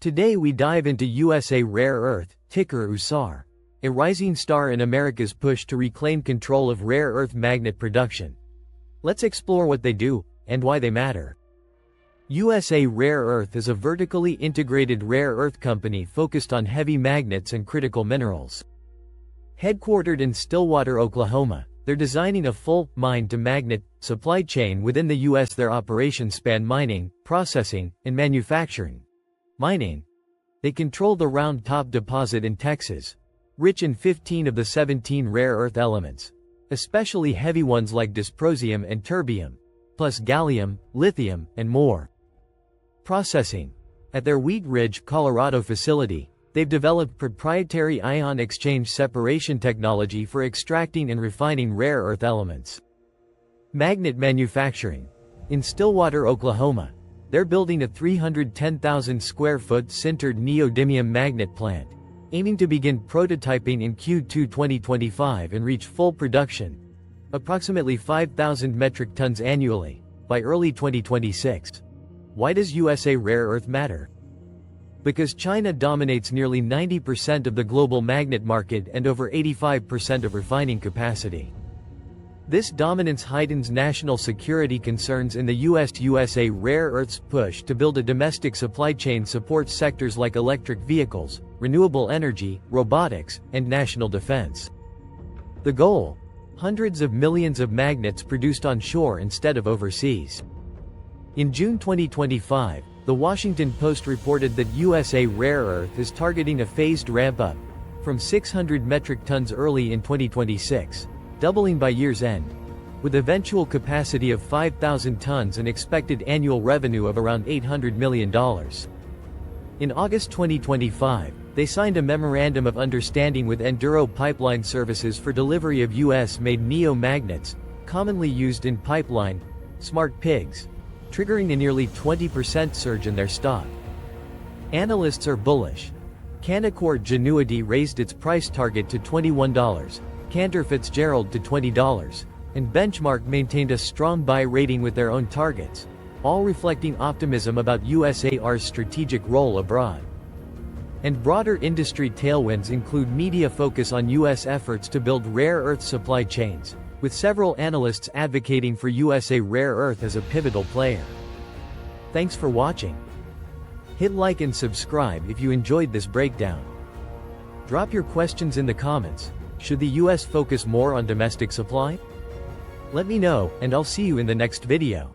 Today we dive into USA Rare Earth, ticker USAR, a rising star in America's push to reclaim control of rare earth magnet production. Let's explore what they do, and why they matter. USA Rare Earth is a vertically integrated rare earth company focused on heavy magnets and critical minerals. Headquartered in Stillwater, Oklahoma, they're designing a full mine-to-magnet supply chain within the U.S. Their operations span mining, processing, and manufacturing. Mining. They control the Round Top deposit in Texas, rich in 15 of the 17 rare earth elements, especially heavy ones like dysprosium and terbium, plus gallium, lithium, and more. Processing. At their Wheat Ridge, Colorado facility, they've developed proprietary ion exchange separation technology for extracting and refining rare earth elements. Magnet manufacturing. In Stillwater, Oklahoma, they're building a 310,000 square foot sintered neodymium magnet plant, aiming to begin prototyping in Q2 2025 and reach full production, approximately 5,000 metric tons annually, by early 2026. Why does USA Rare Earth matter? Because China dominates nearly 90% of the global magnet market and over 85% of refining capacity. This dominance heightens national security concerns in the U.S. USA Rare Earth's push to build a domestic supply chain supports sectors like electric vehicles, renewable energy, robotics, and national defense. The goal? Hundreds of millions of magnets produced on shore instead of overseas. In June 2025, The Washington Post reported that USA Rare Earth is targeting a phased ramp-up, from 600 metric tons early in 2026, doubling by year's end, with eventual capacity of 5,000 tons and expected annual revenue of around $800 million. In August 2025, they signed a Memorandum of Understanding with Enduro Pipeline Services for delivery of U.S.-made neo-magnets, commonly used in pipeline, smart pigs, triggering a nearly 20% surge in their stock. Analysts are bullish. Canaccord Genuity raised its price target to $21, Cantor Fitzgerald to $20, and Benchmark maintained a strong buy rating with their own targets, all reflecting optimism about USAR's strategic role abroad. And broader industry tailwinds include media focus on U.S. efforts to build rare earth supply chains, with several analysts advocating for USA Rare Earth as a pivotal player. Thanks for watching. Hit like and subscribe if you enjoyed this breakdown. Drop your questions in the comments. Should the U.S. focus more on domestic supply? Let me know, and I'll see you in the next video.